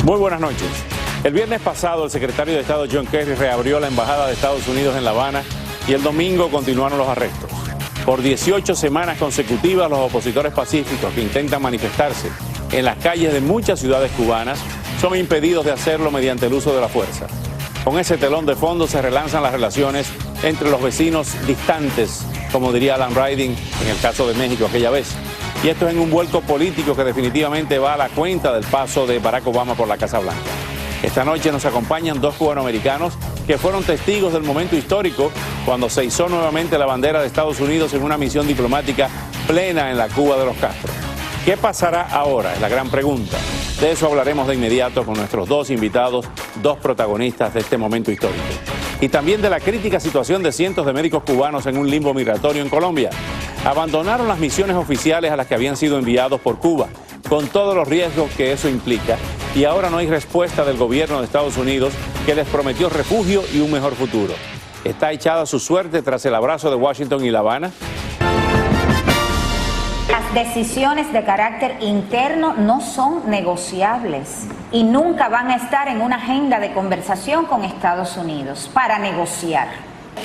Muy buenas noches. El viernes pasado, el secretario de Estado John Kerry reabrió la embajada de Estados Unidos en La Habana y el domingo continuaron los arrestos. Por 18 semanas consecutivas, los opositores pacíficos que intentan manifestarse en las calles de muchas ciudades cubanas son impedidos de hacerlo mediante el uso de la fuerza. Con ese telón de fondo se relanzan las relaciones entre los vecinos distantes, como diría Alan Ryding en el caso de México aquella vez. Y esto es en un vuelco político que definitivamente va a la cuenta del paso de Barack Obama por la Casa Blanca. Esta noche nos acompañan dos cubanoamericanos que fueron testigos del momento histórico cuando se izó nuevamente la bandera de Estados Unidos en una misión diplomática plena en la Cuba de los Castro. ¿Qué pasará ahora? Es la gran pregunta. De eso hablaremos de inmediato con nuestros dos invitados, dos protagonistas de este momento histórico. Y también de la crítica situación de cientos de médicos cubanos en un limbo migratorio en Colombia. Abandonaron las misiones oficiales a las que habían sido enviados por Cuba, con todos los riesgos que eso implica, y ahora no hay respuesta del gobierno de Estados Unidos que les prometió refugio y un mejor futuro. ¿Está echada su suerte tras el abrazo de Washington y La Habana? Las decisiones de carácter interno no son negociables y nunca van a estar en una agenda de conversación con Estados Unidos para negociar.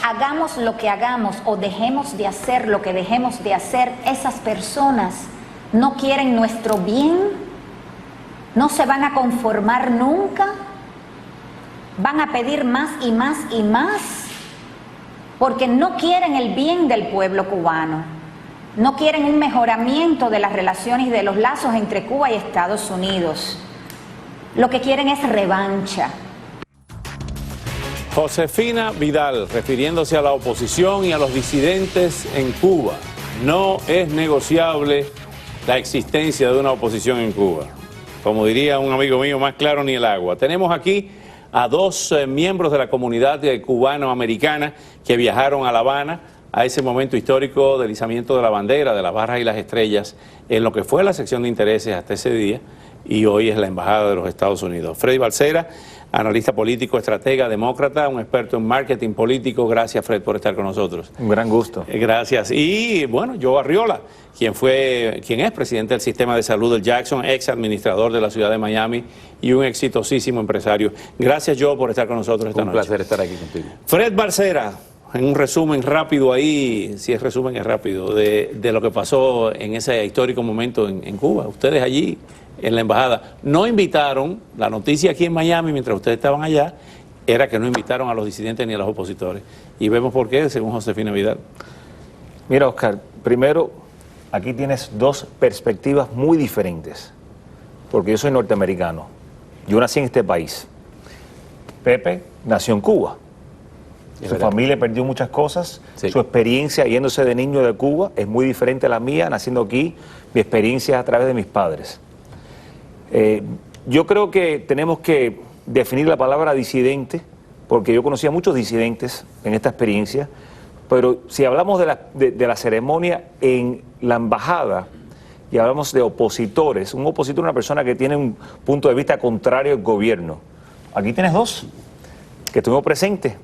Hagamos lo que hagamos o dejemos de hacer lo que dejemos de hacer, esas personas no quieren nuestro bien, no se van a conformar nunca, van a pedir más y más y más, porque no quieren el bien del pueblo cubano, no quieren un mejoramiento de las relaciones y de los lazos entre Cuba y Estados Unidos. Lo que quieren es revancha. Josefina Vidal, refiriéndose a la oposición y a los disidentes en Cuba. No es negociable la existencia de una oposición en Cuba. Como diría un amigo mío, más claro ni el agua. Tenemos aquí a dos miembros de la comunidad cubano-americana que viajaron a La Habana a ese momento histórico del izamiento de la bandera, de las barras y las estrellas, en lo que fue la sección de intereses hasta ese día, y hoy es la Embajada de los Estados Unidos. Freddy Balcera, analista político, estratega, demócrata, un experto en marketing político. Gracias, Fred, por estar con nosotros. Un gran gusto. Gracias. Y, bueno, Joe Arriola, quien es presidente del Sistema de Salud del Jackson, ex administrador de la ciudad de Miami y un exitosísimo empresario. Gracias, Joe, por estar con nosotros esta noche. Un placer estar aquí contigo. Fred Balcera, en un resumen rápido ahí, si es resumen es rápido, de lo que pasó en ese histórico momento en Cuba. Ustedes allí en la embajada no invitaron, la noticia aquí en Miami mientras ustedes estaban allá era que no invitaron a los disidentes ni a los opositores, y vemos por qué, según Josefina Vidal. Mira, Oscar, primero aquí tienes dos perspectivas muy diferentes, porque yo soy norteamericano, yo nací en este país, Pepe nació en Cuba, su familia perdió muchas cosas, sí. Su experiencia yéndose de niño de Cuba es muy diferente a la mía, naciendo aquí, mi experiencia es a través de mis padres. Yo creo que tenemos que definir la palabra disidente, porque yo conocía muchos disidentes en esta experiencia, pero si hablamos de la ceremonia en la embajada y hablamos de opositores, un opositor es una persona que tiene un punto de vista contrario al gobierno. Aquí tienes dos que estuvimos presentes.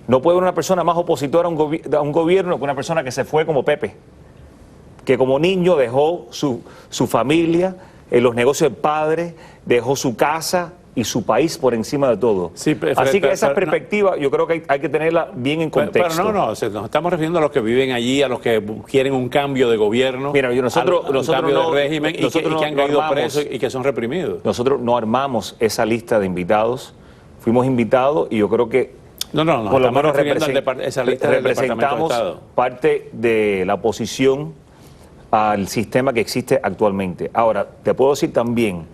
No puede haber una persona más opositora a un gobierno que una persona que se fue como Pepe, que como niño dejó su familia, los negocios del padre, dejó su casa y su país por encima de todo. Sí, así que esa perspectiva yo creo que hay que tenerla bien en contexto. Pero no, nos estamos refiriendo a los que viven allí, a los que quieren un cambio de gobierno, mira, nosotros no, de régimen y que han caído presos y que son reprimidos. Nosotros no armamos esa lista de invitados, fuimos invitados y yo creo que por lo menos esa lista representamos parte de la oposición al sistema que existe actualmente. Ahora, te puedo decir también,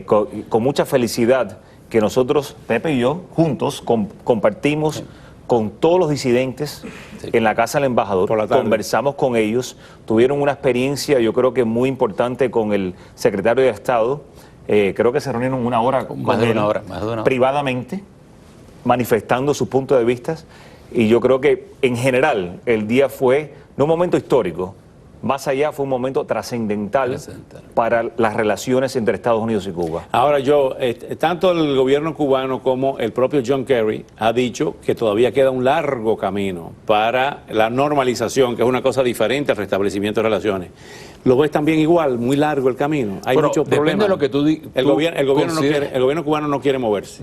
con mucha felicidad, que nosotros, Pepe y yo, juntos, compartimos con todos los disidentes en la casa del embajador, conversamos con ellos, tuvieron una experiencia, yo creo que muy importante con el secretario de Estado, creo que se reunieron una hora más de una hora, privadamente, manifestando sus puntos de vista, y yo creo que en general el día fue no un momento histórico, más allá fue un momento trascendental para las relaciones entre Estados Unidos y Cuba. Ahora tanto el gobierno cubano como el propio John Kerry ha dicho que todavía queda un largo camino para la normalización, que es una cosa diferente al restablecimiento de relaciones. ¿Lo ves también igual? Muy largo el camino. Hay muchos problemas. Depende de lo que tú el gobierno cubano no quiere moverse.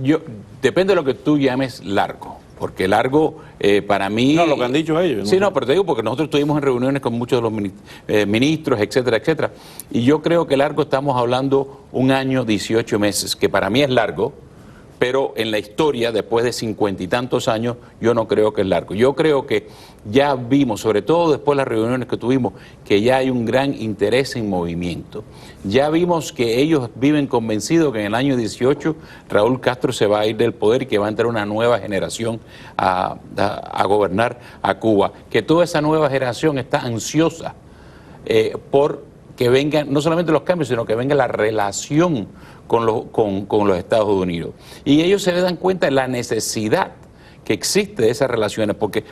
Depende de lo que tú llames largo. Porque largo, para mí... No, lo que han dicho ellos. Sí, no, pero te digo porque nosotros estuvimos en reuniones con muchos de los ministros, etcétera, etcétera. Y yo creo que largo estamos hablando 1 año, 18 meses, que para mí es largo, pero en la historia, después de 50 y tantos años, yo no creo que es largo. Yo creo que ya vimos, sobre todo después de las reuniones que tuvimos, que ya hay un gran interés en movimiento. Ya vimos que ellos viven convencidos que en el año 18 Raúl Castro se va a ir del poder y que va a entrar una nueva generación a gobernar a Cuba. Que toda esa nueva generación está ansiosa por que vengan no solamente los cambios, sino que venga la relación con los Estados Unidos. Y ellos se dan cuenta de la necesidad que existe de esas relaciones, porque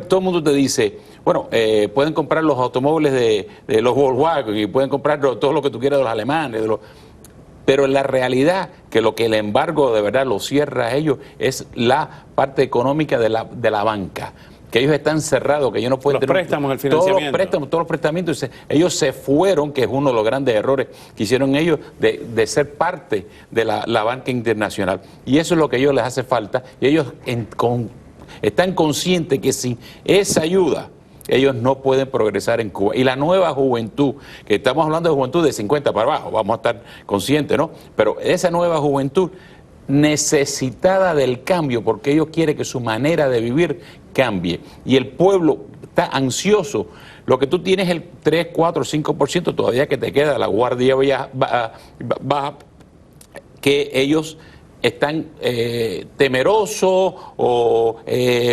todo el mundo te dice, bueno, pueden comprar los automóviles de los Volkswagen y pueden comprar todo lo que tú quieras de los alemanes, pero en la realidad que lo que el embargo de verdad lo cierra a ellos es la parte económica de la banca, que ellos están cerrados, que ellos no pueden tener préstamos, el financiamiento. Todos los prestamientos, ellos se fueron, que es uno de los grandes errores que hicieron ellos de ser parte de la banca internacional. Y eso es lo que a ellos les hace falta, y ellos están conscientes que sin esa ayuda ellos no pueden progresar en Cuba. Y la nueva juventud, que estamos hablando de juventud de 50 para abajo, vamos a estar conscientes, ¿no? Pero esa nueva juventud necesitada del cambio, porque ellos quieren que su manera de vivir cambie. Y el pueblo está ansioso. Lo que tú tienes el 3, 4, 5% todavía que te queda, la guardia baja, que ellos están temerosos o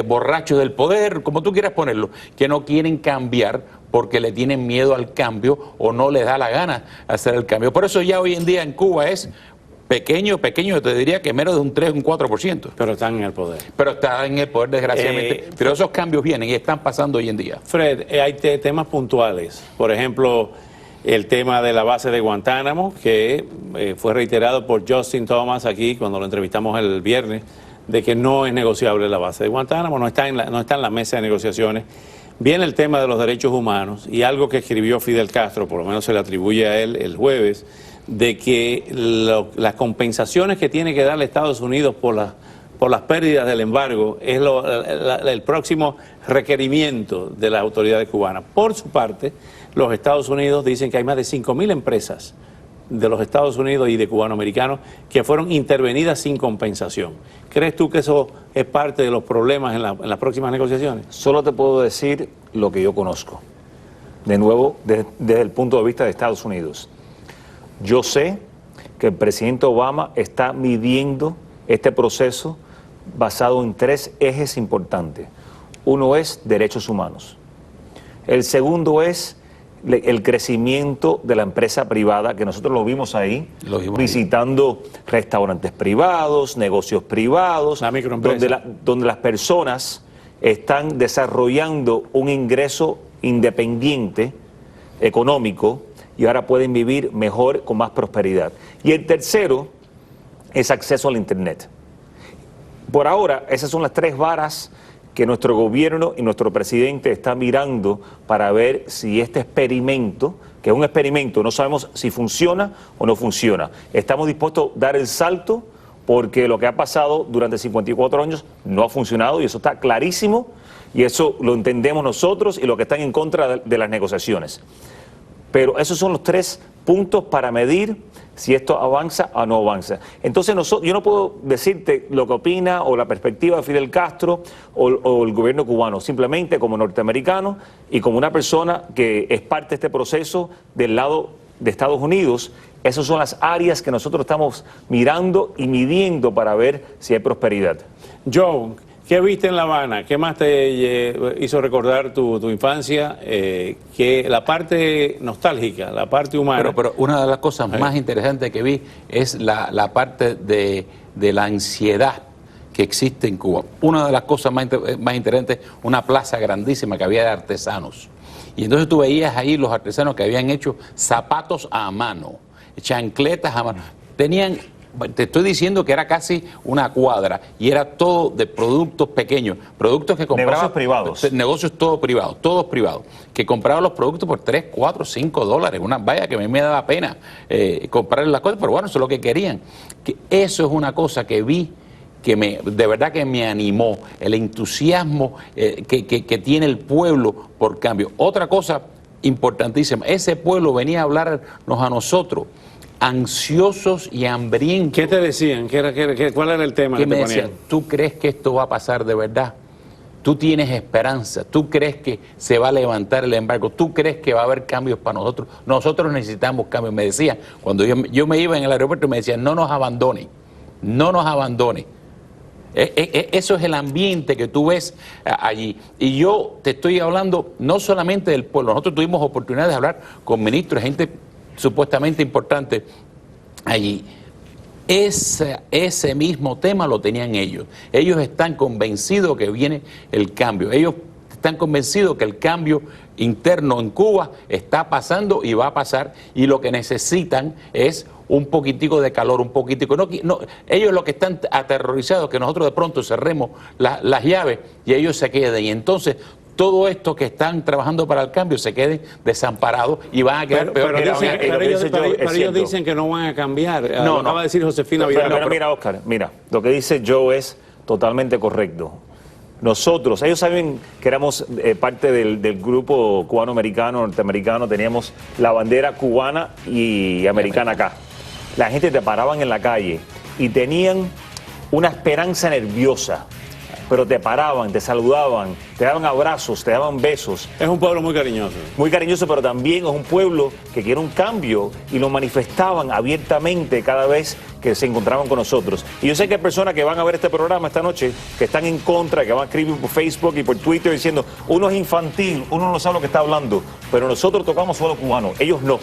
borrachos del poder, como tú quieras ponerlo, que no quieren cambiar porque le tienen miedo al cambio o no les da la gana hacer el cambio. Por eso ya hoy en día en Cuba es pequeño, yo te diría que menos de un 3, un 4%. Pero están en el poder. Pero están en el poder, desgraciadamente. Pero esos cambios vienen y están pasando hoy en día. Fred, hay temas puntuales. Por ejemplo, el tema de la base de Guantánamo, que fue reiterado por Justin Thomas aquí cuando lo entrevistamos el viernes, de que no es negociable la base de Guantánamo, no está en la mesa de negociaciones. Viene el tema de los derechos humanos y algo que escribió Fidel Castro, por lo menos se le atribuye a él el jueves, de que las compensaciones que tiene que darle Estados Unidos por las pérdidas del embargo es el próximo requerimiento de las autoridades cubanas. Por su parte, los Estados Unidos dicen que hay más de 5.000 empresas de los Estados Unidos y de cubanoamericanos que fueron intervenidas sin compensación. ¿Crees tú que eso es parte de los problemas en las próximas negociaciones? Solo te puedo decir lo que yo conozco. De nuevo, desde el punto de vista de Estados Unidos. Yo sé que el presidente Obama está midiendo este proceso basado en 3 ejes importantes. Uno es derechos humanos. El segundo es el crecimiento de la empresa privada, que nosotros lo vimos ahí, visitando restaurantes privados, negocios privados, donde las personas están desarrollando un ingreso independiente, económico, y ahora pueden vivir mejor, con más prosperidad. Y el tercero es acceso al Internet. Por ahora, esas son las 3 varas que nuestro gobierno y nuestro presidente están mirando para ver si este experimento, que es un experimento, no sabemos si funciona o no funciona. Estamos dispuestos a dar el salto porque lo que ha pasado durante 54 años no ha funcionado y eso está clarísimo y eso lo entendemos nosotros y los que están en contra de las negociaciones. Pero esos son los 3 puntos para medir si esto avanza o no avanza. Entonces yo no puedo decirte lo que opina o la perspectiva de Fidel Castro o el gobierno cubano, simplemente como norteamericano y como una persona que es parte de este proceso del lado de Estados Unidos. Esas son las áreas que nosotros estamos mirando y midiendo para ver si hay prosperidad. Joe, ¿qué viste en La Habana? ¿Qué más te hizo recordar tu infancia? Que la parte nostálgica, la parte humana. Pero una de las cosas más interesantes que vi es la parte de la ansiedad que existe en Cuba. Una de las cosas más interesantes, una plaza grandísima que había de artesanos. Y entonces tú veías ahí los artesanos que habían hecho zapatos a mano, chancletas a mano. Tenían, te estoy diciendo que era casi una cuadra y era todo de productos pequeños, productos que compraban. Negocios privados. Negocios todos privados, que compraban los productos por 3, 4, 5 dólares. Vaya que a mí me daba pena comprar las cosas, pero bueno, eso es lo que querían. Que eso es una cosa que vi que de verdad que me animó, el entusiasmo que tiene el pueblo por cambio. Otra cosa importantísima, ese pueblo venía a hablarnos a nosotros, ansiosos y hambrientos. ¿Qué te decían? ¿Cuál era el tema que me te decían? ponían? ¿Tú crees que esto va a pasar de verdad? ¿Tú tienes esperanza? ¿Tú crees que se va a levantar el embargo? ¿Tú crees que va a haber cambios para nosotros? Nosotros necesitamos cambios. Me decían, cuando yo me iba en el aeropuerto, me decían, no nos abandone, no nos abandone. Eso es el ambiente que tú ves allí. Y yo te estoy hablando no solamente del pueblo. Nosotros tuvimos oportunidad de hablar con ministros, gente supuestamente importante allí. Ese mismo tema lo tenían ellos. Ellos están convencidos que viene el cambio. Ellos están convencidos que el cambio interno en Cuba está pasando y va a pasar, y lo que necesitan es un poquitico de calor, un poquitico. Ellos lo que están aterrorizados es que nosotros de pronto cerremos las llaves y ellos se queden. Y entonces todo esto que están trabajando para el cambio se queden desamparados y van a quedar peor. Pero ellos dicen que no van a cambiar. No, lo acaba de decir Josefina Vidal. Pero mira, Oscar, mira, lo que dice Joe es totalmente correcto. Nosotros, ellos saben que éramos parte del grupo cubano-americano, norteamericano, teníamos la bandera cubana y americana acá. La gente te paraban en la calle y tenían una esperanza nerviosa, pero te paraban, te saludaban, te daban abrazos, te daban besos. Es un pueblo muy cariñoso. Muy cariñoso, pero también es un pueblo que quiere un cambio y lo manifestaban abiertamente cada vez que se encontraban con nosotros. Y yo sé que hay personas que van a ver este programa esta noche que están en contra, que van a escribir por Facebook y por Twitter diciendo, uno es infantil, uno no sabe lo que está hablando, pero nosotros tocamos solo cubano, ellos no.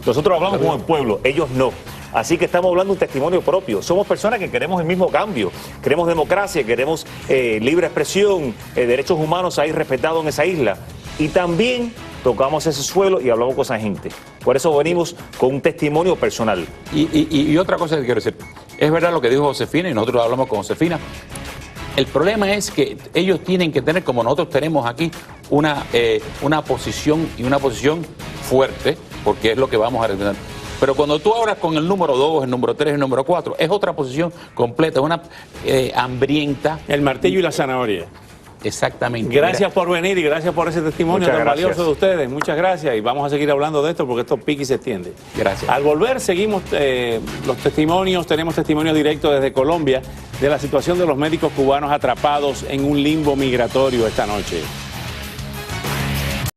Nosotros hablamos con el pueblo, ellos no. Así que estamos hablando de un testimonio propio. Somos personas que queremos el mismo cambio. Queremos democracia, queremos libre expresión, derechos humanos ahí respetados en esa isla. Y también tocamos ese suelo y hablamos con esa gente. Por eso venimos con un testimonio personal. Y otra cosa que quiero decir. Es verdad lo que dijo Josefina y nosotros hablamos con Josefina. El problema es que ellos tienen que tener, como nosotros tenemos aquí, una posición y una posición fuerte, porque es lo que vamos a retener. Pero cuando tú hablas con el número 2, el número 3, el número 4, es otra posición completa, una hambrienta. El martillo y la zanahoria. Exactamente. Gracias por venir y gracias por ese testimonio tan valioso de ustedes. Muchas gracias y vamos a seguir hablando de esto porque esto pica y se extiende. Gracias. Al volver seguimos los testimonios, tenemos testimonio directo desde Colombia de la situación de los médicos cubanos atrapados en un limbo migratorio esta noche.